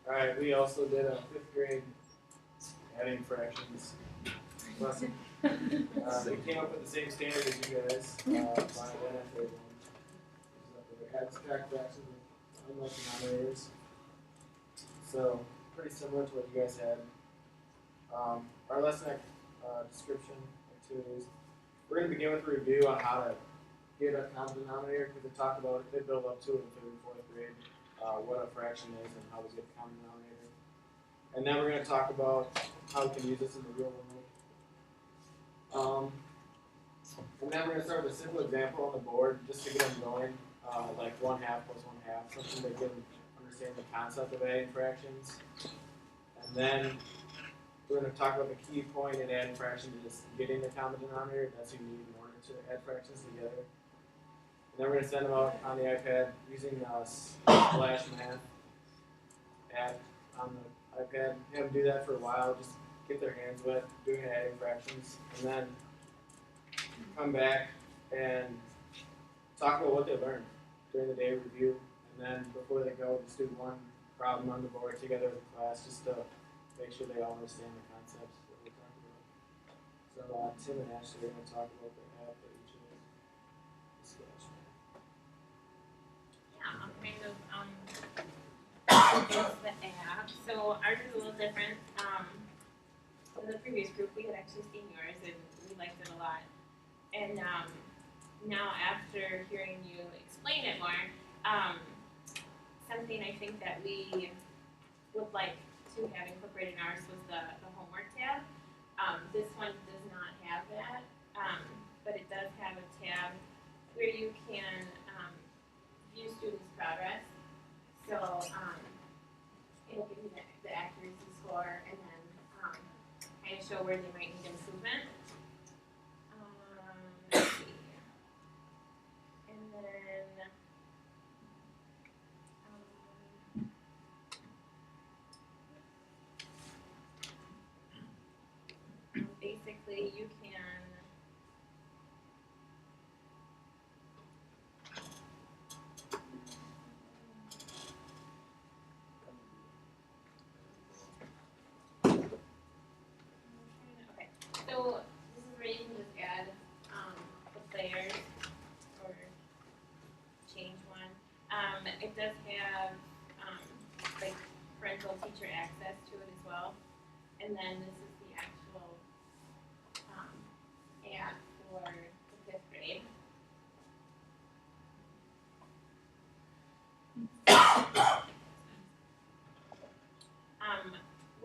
Alright, we also did a 5th grade adding fractions lesson. We came up with the same standard as you guys, by NFA one. Add, subtract fractions with unlike denominators. So, pretty similar to what you guys had. Our lesson description activities. We're going to begin with a review on how to get a common denominator, because they talk about it, they build up to it in 3rd and 4th grade, what a fraction is and how we get a common denominator. And then we're going to talk about how we can use this in the real world. And then we're going to start with a simple example on the board just to get them going, like 1/2 plus 1/2, something to get them understand the concept of adding fractions. And then we're going to talk about the key point in adding fractions is getting the common denominator. That's what you need in order to add fractions together. And then we're going to send them out on the iPad using Splash Math app on the iPad. Have them do that for a while, just get their hands wet doing adding fractions, and then come back and talk about what they learned during the day review. And then before they go, just do one problem on the board together with the class, just to make sure they all understand the concepts that we're talking about. So Tim and Ashley are going to talk about the app that each of us discussed. Yeah, I'll kind of introduce the app. So ours is a little different. In the previous group, we had actually seen yours and we liked it a lot. And now after hearing you explain it more, something I think that we would like to have incorporated in ours was the homework tab. This one does not have that, but it does have a tab where you can view students' progress. So it'll give you the accuracy score and then kind of show where they might need improvement. Let's see. And then basically you can so this is where you can just add the players or change one. It does have like parental teacher access to it as well. And then this is the actual app for the 5th grade.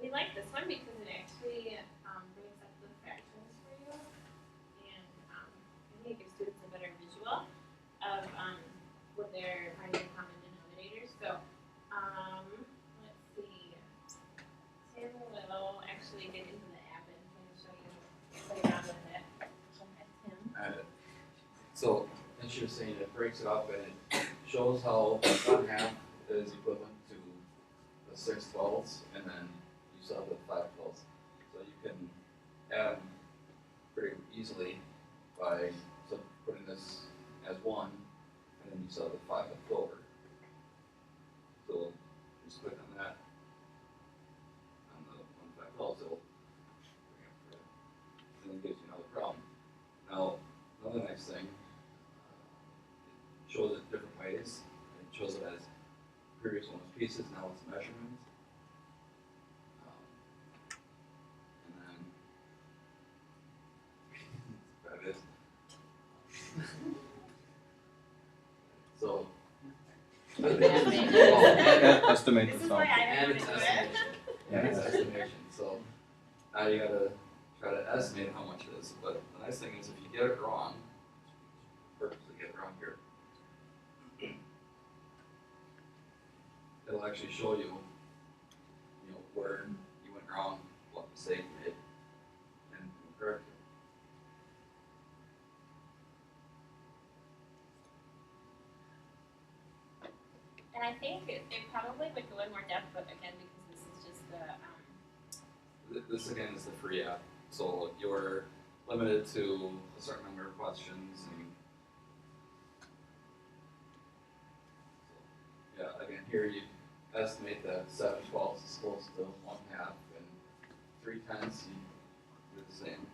We like this one because it actually brings up the fractions for you, and I think it gives students a better visual of what they're finding in common denominators. So let's see. Sam will actually get into the app and kind of show you, play around with it. Tim. So, as she was saying, it breaks it up and it shows how 1/2 is equivalent to the 6/12, and then you still have the 5/12. So you can add them pretty easily by putting this as 1, and then you still have the 5 left over. So just click on that. On the 1/5, it'll bring up for it. And then it gives you another problem. Now, another nice thing, it shows it different ways. It shows it as previous one was pieces, now it's measurements. And then that is. So estimate This the is sum. why I and don't it's want to do estimation. it. Yeah, it's estimation. So now you gotta try to estimate how much it is. But the nice thing is if you get it wrong, purposely get it wrong here, it'll actually show you, where you went wrong, what mistake you made, and correct it. And I think they probably would go in more depth, but again, because this is just the This again is the free app, so you're limited to a certain number of questions, and so, yeah, again here you estimate that 7/12 is close to 1/2, and 3/10 you do the same.